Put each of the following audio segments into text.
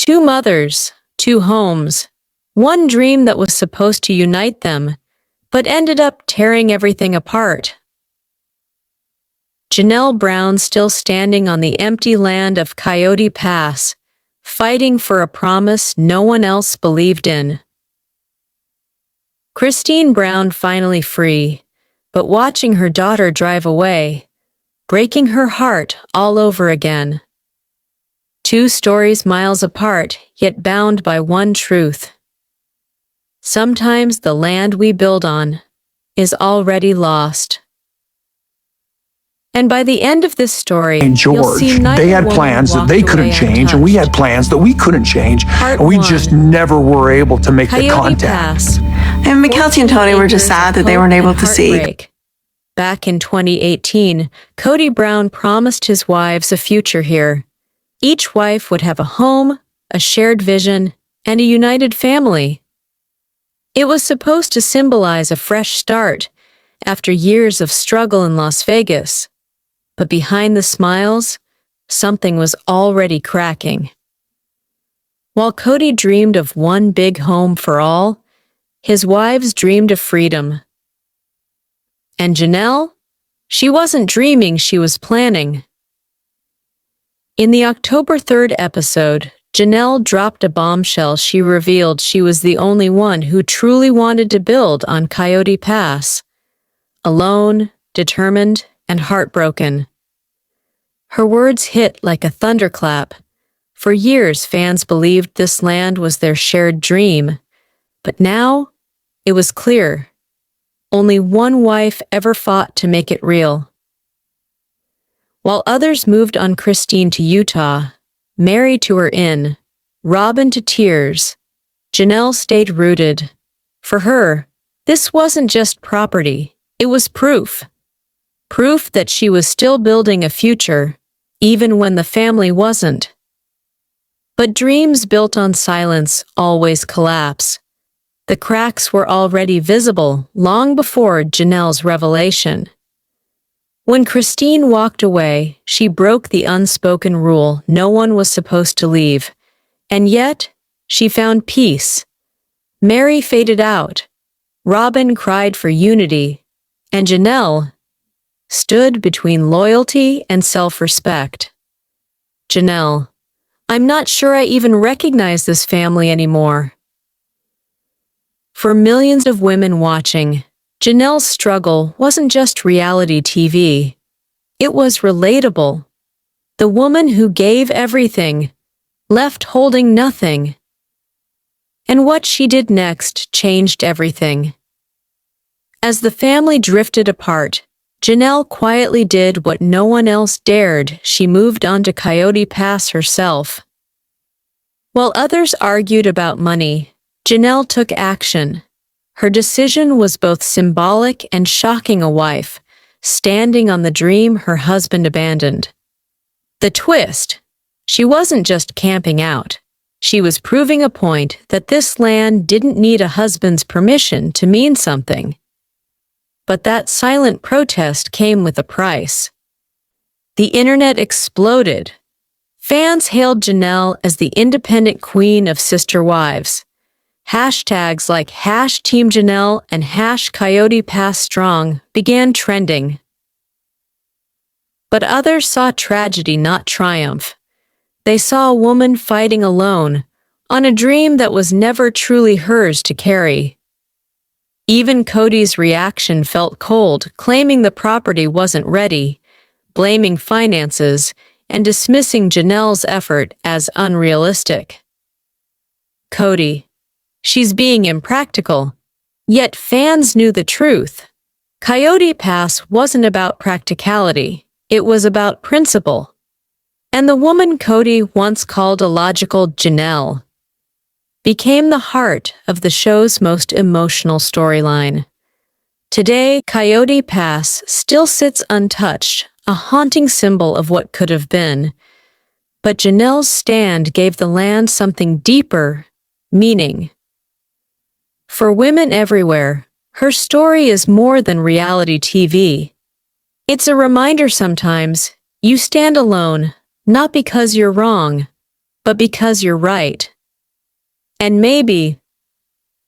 Two mothers, two homes, one dream that was supposed to unite them, but ended up tearing everything apart. Janelle Brown still standing on the empty land of Coyote Pass, fighting for a promise no one else believed in. Christine Brown finally free, but watching her daughter drive away, breaking her heart all over again. Two stories miles apart, yet bound by one truth. Sometimes the land we build on is already lost. And by the end of this story, and George, they had plans that they couldn't change, and we had plans that we couldn't change, and we just never were able to make the contact. And Mykelti and Tony were just sad that they weren't able to see. Back in 2018, Kody Brown promised his wives a future here. Each wife would have a home, a shared vision, and a united family. It was supposed to symbolize a fresh start after years of struggle in Las Vegas. But behind the smiles, something was already cracking. While Kody dreamed of one big home for all, his wives dreamed of freedom. And Janelle? She wasn't dreaming, she was planning. In the October 3rd episode, Janelle dropped a bombshell. She revealed she was the only one who truly wanted to build on Coyote Pass. Alone, determined, and heartbroken. Her words hit like a thunderclap. For years, fans believed this land was their shared dream. But now, it was clear. Only one wife ever fought to make it real. While others moved on Christine to Utah, Mary to her inn, Robin to tears, Janelle stayed rooted. For her, this wasn't just property, it was proof. Proof that she was still building a future, even when the family wasn't. But dreams built on silence always collapse. The cracks were already visible long before Janelle's revelation. When Christine walked away, she broke the unspoken rule no one was supposed to leave, and yet she found peace. Mary faded out, Robin cried for unity, and Janelle stood between loyalty and self-respect. Janelle, I'm not sure I even recognize this family anymore. For millions of women watching, Janelle's struggle wasn't just reality TV. It was relatable. The woman who gave everything, left holding nothing. And what she did next changed everything. As the family drifted apart, Janelle quietly did what no one else dared. She moved on to Coyote Pass herself. While others argued about money, Janelle took action. Her decision was both symbolic and shocking. A wife, standing on the dream her husband abandoned. The twist: she wasn't just camping out. She was proving a point that this land didn't need a husband's permission to mean something. But that silent protest came with a price. The internet exploded. Fans hailed Janelle as the independent queen of sister wives. Hashtags like #TeamJanelle and #CoyotePassStrong began trending. But others saw tragedy, not triumph. They saw a woman fighting alone, on a dream that was never truly hers to carry. Even Kody's reaction felt cold, claiming the property wasn't ready, blaming finances, and dismissing Janelle's effort as unrealistic. Kody, she's being impractical. Yet fans knew the truth. Coyote Pass wasn't about practicality, it was about principle. And the woman Kody once called a logical Janelle became the heart of the show's most emotional storyline. Today, Coyote Pass still sits untouched, a haunting symbol of what could have been. But Janelle's stand gave the land something deeper, meaning. For women everywhere, her story is more than reality TV. It's a reminder sometimes you stand alone, not because you're wrong, but because you're right. And maybe,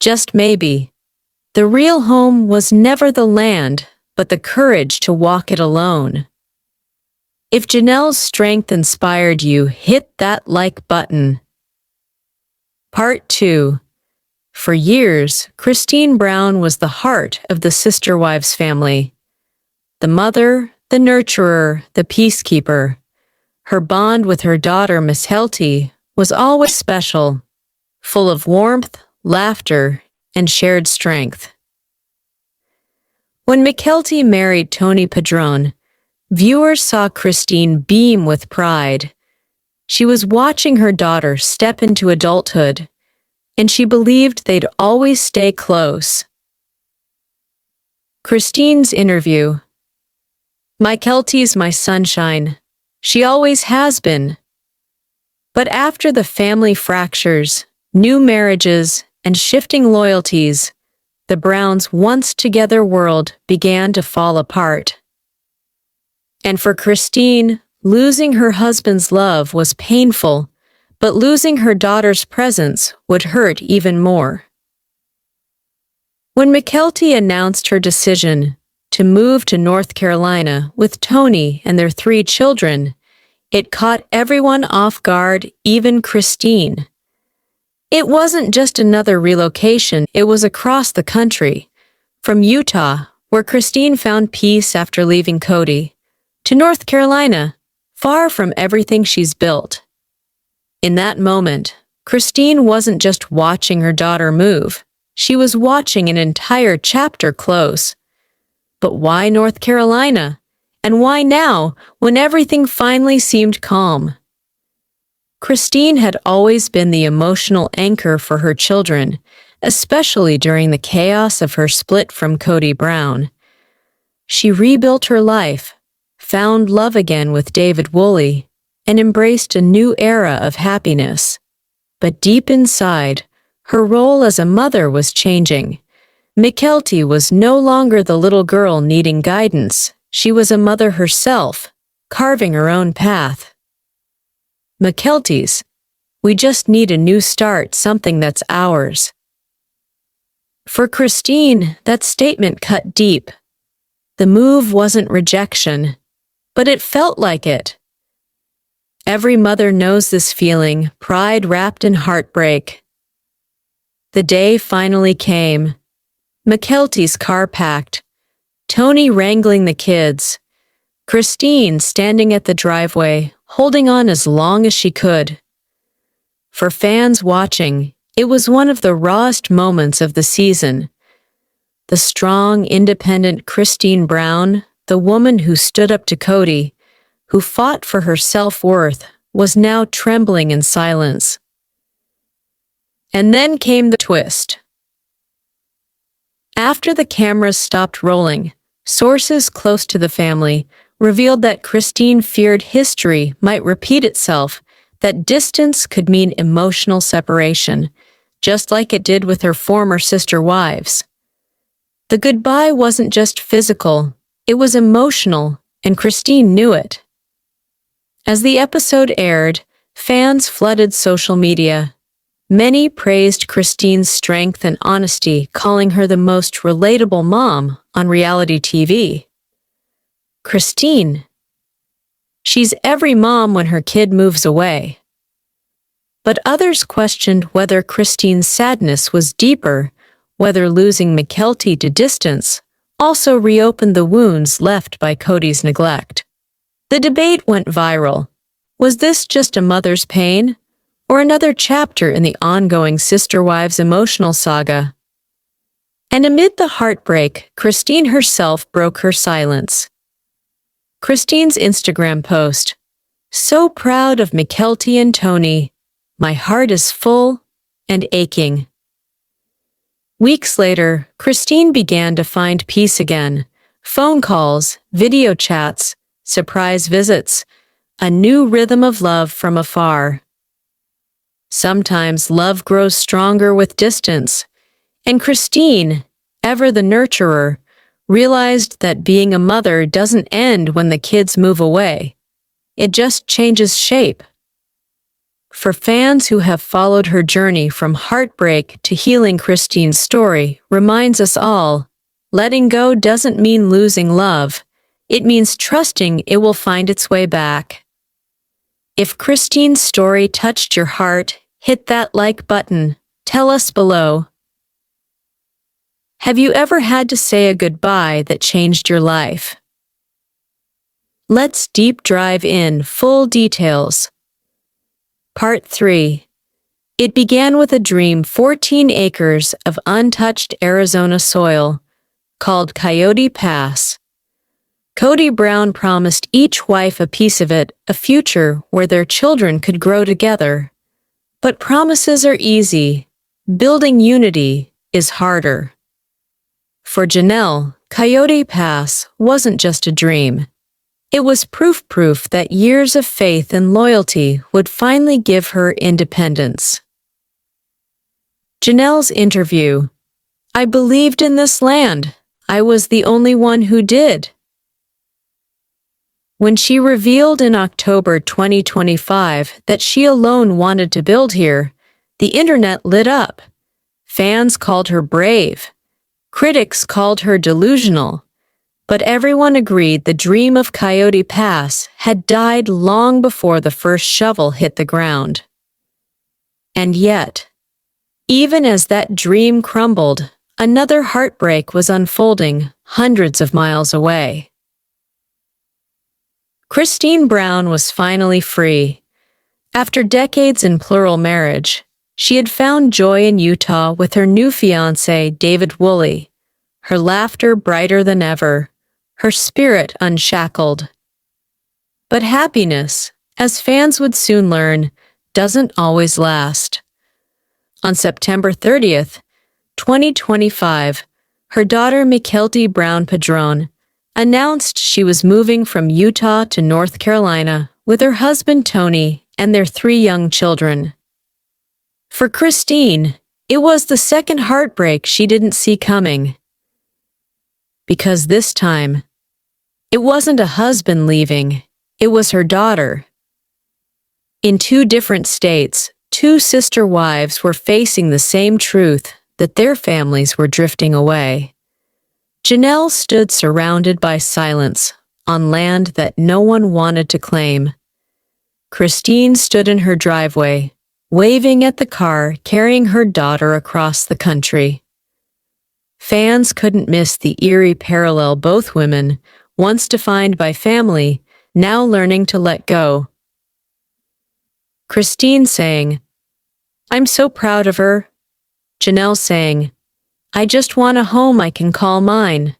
just maybe, the real home was never the land, but the courage to walk it alone. If Janelle's strength inspired you, hit that like button. Part 2. For years, Kody Brown was the heart of the Sister Wives family. The mother, the nurturer, the peacekeeper. Her bond with her daughter, Mykelti, was always special, full of warmth, laughter, and shared strength. When Mykelti married Coyote Padron, viewers saw Kody beam with pride. She was watching her daughter step into adulthood, and she believed they'd always stay close. Kody's interview. Mykelti's my sunshine. She always has been. But after the family fractures, new marriages, and shifting loyalties, the Browns' once-together world began to fall apart. And for Kody, losing her husband's love was painful, but losing her daughter's presence would hurt even more. When Mykelti announced her decision to move to North Carolina with Tony and their 3 children, it caught everyone off guard, even Kody. It wasn't just another relocation, it was across the country, from Utah, where Kody found peace after leaving Kody, to North Carolina, far from everything she's built. In that moment, Kody wasn't just watching her daughter move, she was watching an entire chapter close. But why North Carolina? And why now, when everything finally seemed calm? Kody had always been the emotional anchor for her children, especially during the chaos of her split from Kody Brown. She rebuilt her life, found love again with David Woolley, and embraced a new era of happiness. But deep inside, her role as a mother was changing. Mykelti was no longer the little girl needing guidance. She was a mother herself, carving her own path. Mykelti's, we just need a new start, something that's ours. For Kody, that statement cut deep. The move wasn't rejection, but it felt like it. Every mother knows this feeling, pride wrapped in heartbreak. The day finally came. Mykelti's car packed, Tony wrangling the kids, Kody standing at the driveway, holding on as long as she could. For fans watching, it was one of the rawest moments of the season. The strong, independent Kody Brown, the woman who stood up to Kody, who fought for her self-worth, was now trembling in silence. And then came the twist. After the cameras stopped rolling, sources close to the family revealed that Kody feared history might repeat itself, that distance could mean emotional separation, just like it did with her former sister wives. The goodbye wasn't just physical, it was emotional, and Kody knew it. As the episode aired, fans flooded social media. Many praised Kody's strength and honesty, calling her the most relatable mom on reality TV. Kody. She's every mom when her kid moves away. But others questioned whether Kody's sadness was deeper, whether losing Mykelti to distance also reopened the wounds left by Kody's neglect. The debate went viral. Was this just a mother's pain, or another chapter in the ongoing Sister Wives emotional saga? And amid the heartbreak, Kody herself broke her silence. Kody's Instagram post, "So proud of Mykelti and Tony. My heart is full and aching." Weeks later, Kody began to find peace again. Phone calls, video chats, surprise visits, a new rhythm of love from afar. Sometimes love grows stronger with distance, and Kody, ever the nurturer, realized that being a mother doesn't end when the kids move away. It just changes shape. For fans who have followed her journey from heartbreak to healing, Christine's story reminds us all, letting go doesn't mean losing love. It means trusting it will find its way back. If Christine's story touched your heart, hit that like button. Tell us below. Have you ever had to say a goodbye that changed your life? Let's deep dive in full details. Part 3. It began with a dream: 14 acres of untouched Arizona soil, called Coyote Pass. Kody Brown promised each wife a piece of it, a future where their children could grow together. But promises are easy. Building unity is harder. For Janelle, Coyote Pass wasn't just a dream. It was proof that years of faith and loyalty would finally give her independence. Janelle's interview: I believed in this land. I was the only one who did. When she revealed in October 2025 that she alone wanted to build here, the internet lit up. Fans called her brave. Critics called her delusional. But everyone agreed the dream of Coyote Pass had died long before the first shovel hit the ground. And yet, even as that dream crumbled, another heartbreak was unfolding hundreds of miles away. Kody Brown was finally free. After decades in plural marriage, she had found joy in Utah with her new fiancé, David Woolley, her laughter brighter than ever, her spirit unshackled. But happiness, as fans would soon learn, doesn't always last. On September 30th, 2025, her daughter Mykelti Padron announced she was moving from Utah to North Carolina with her husband Tony and their 3 young children. For Christine, it was the second heartbreak she didn't see coming. Because this time, it wasn't a husband leaving, it was her daughter. In 2 different states, 2 sister wives were facing the same truth, that their families were drifting away. Janelle stood surrounded by silence, on land that no one wanted to claim. Christine stood in her driveway, waving at the car carrying her daughter across the country. Fans couldn't miss the eerie parallel: both women, once defined by family, now learning to let go. Christine saying, "I'm so proud of her." Janelle saying, "I just want a home I can call mine."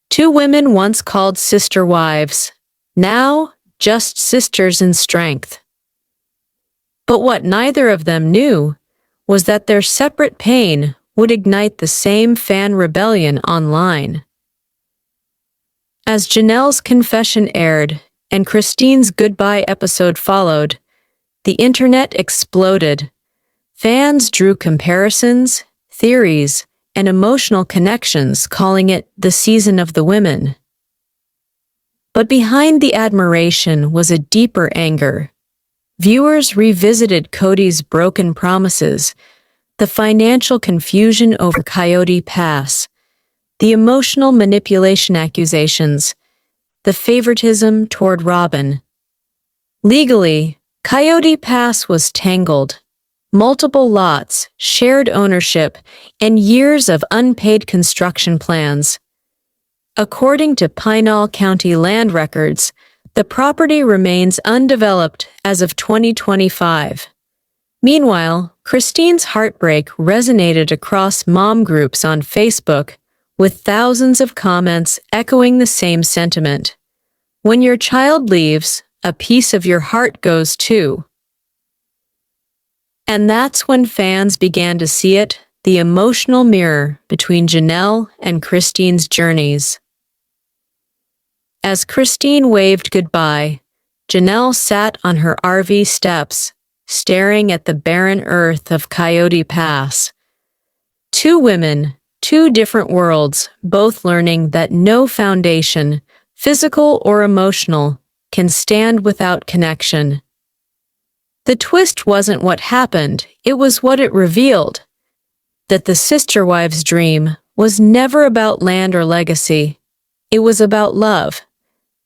2 women once called sister wives, now just sisters in strength. But what neither of them knew was that their separate pain would ignite the same fan rebellion online. As Janelle's confession aired and Christine's goodbye episode followed, the internet exploded. Fans drew comparisons, theories, and emotional connections, calling it the season of the women. But behind the admiration was a deeper anger. Viewers revisited Kody's broken promises, the financial confusion over Coyote Pass, the emotional manipulation accusations, the favoritism toward Robin. Legally, Coyote Pass was tangled. Multiple lots, shared ownership, and years of unpaid construction plans. According to Pinal County land records, the property remains undeveloped as of 2025. Meanwhile, Christine's heartbreak resonated across mom groups on Facebook, with thousands of comments echoing the same sentiment. When your child leaves, a piece of your heart goes too. And that's when fans began to see it, the emotional mirror between Janelle and Christine's journeys. As Christine waved goodbye, Janelle sat on her RV steps, staring at the barren earth of Coyote Pass. 2 women, 2 different worlds, both learning that no foundation, physical or emotional, can stand without connection. The twist wasn't what happened, it was what it revealed. That the sister wives' dream was never about land or legacy. It was about love.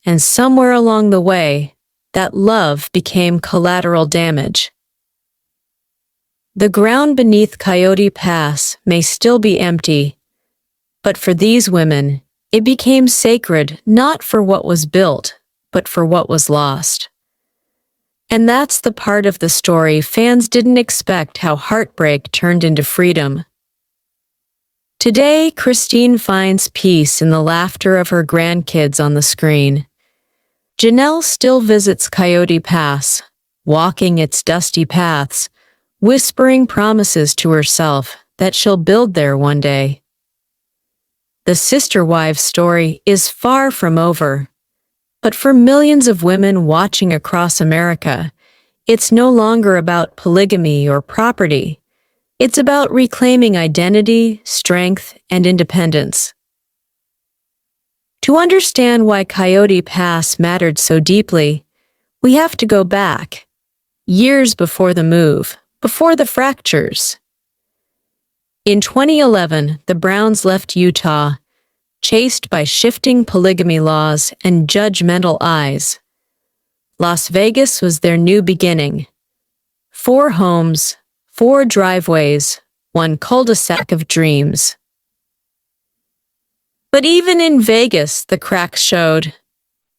And somewhere along the way, that love became collateral damage. The ground beneath Coyote Pass may still be empty, but for these women, it became sacred not for what was built, but for what was lost. And that's the part of the story fans didn't expect, how heartbreak turned into freedom. Today, Christine finds peace in the laughter of her grandkids on the screen. Janelle still visits Coyote Pass, walking its dusty paths, whispering promises to herself that she'll build there one day. The sister wives story is far from over. But for millions of women watching across America, it's no longer about polygamy or property. It's about reclaiming identity, strength, and independence. To understand why Coyote Pass mattered so deeply, we have to go back, years before the move, before the fractures. In 2011, the Browns left Utah, chased by shifting polygamy laws and judgmental eyes. Las Vegas was their new beginning. 4 homes, 4 driveways, 1 cul-de-sac of dreams. But even in Vegas, the cracks showed.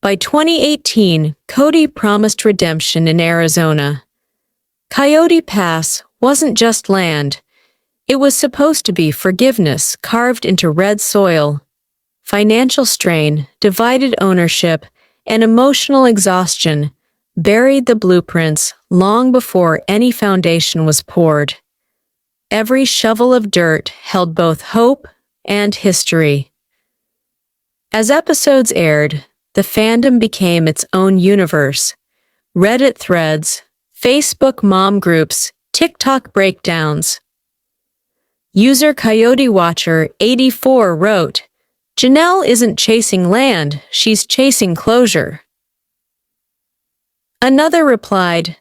By 2018, Kody promised redemption in Arizona. Coyote Pass wasn't just land. It was supposed to be forgiveness carved into red soil. Financial strain, divided ownership, and emotional exhaustion buried the blueprints long before any foundation was poured. Every shovel of dirt held both hope and history. As episodes aired, the fandom became its own universe. Reddit threads, Facebook mom groups, TikTok breakdowns. User Coyote Watcher 84 wrote, "Janelle isn't chasing land, she's chasing closure." Another replied,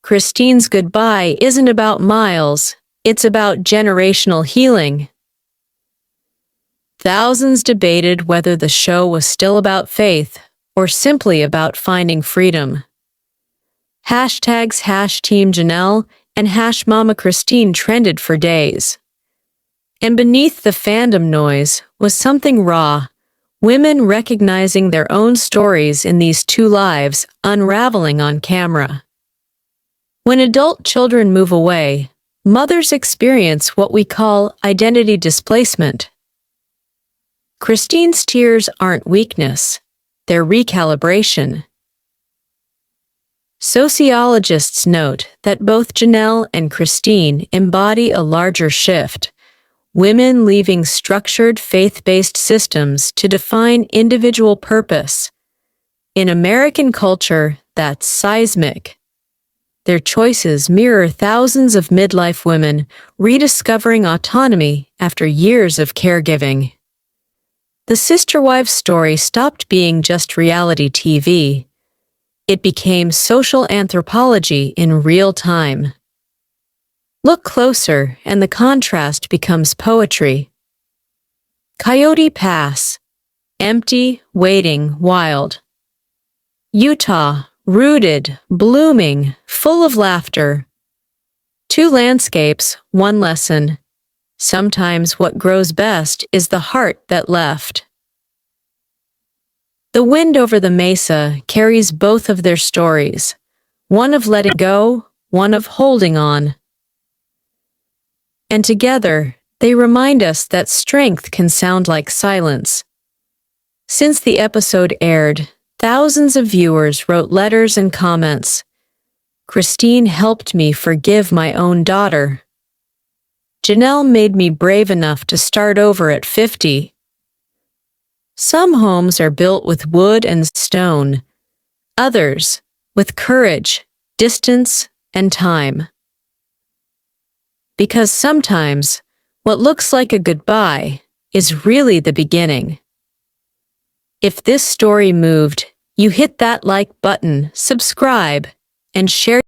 "Christine's goodbye isn't about miles, it's about generational healing." Thousands debated whether the show was still about faith or simply about finding freedom. Hashtags #TeamJanelle and #MamaChristine trended for days. And beneath the fandom noise was something raw, women recognizing their own stories in these 2 lives unraveling on camera. When adult children move away, mothers experience what we call identity displacement. Christine's tears aren't weakness, they're recalibration. Sociologists note that both Janelle and Christine embody a larger shift. Women leaving structured faith-based systems to define individual purpose. In American culture, that's seismic. Their choices mirror thousands of midlife women rediscovering autonomy after years of caregiving. The Sister Wives story stopped being just reality TV. It became social anthropology in real time. Look closer, and the contrast becomes poetry. Coyote Pass, empty, waiting, wild. Utah, rooted, blooming, full of laughter. 2 landscapes, 1 lesson. Sometimes what grows best is the heart that left. The wind over the mesa carries both of their stories, one of letting go, one of holding on. And together, they remind us that strength can sound like silence. Since the episode aired, thousands of viewers wrote letters and comments. "Christine helped me forgive my own daughter." "Janelle made me brave enough to start over at 50. Some homes are built with wood and stone, others with courage, distance, and time. Because sometimes, what looks like a goodbye is really the beginning. If this story moved, you hit that like button, subscribe, and share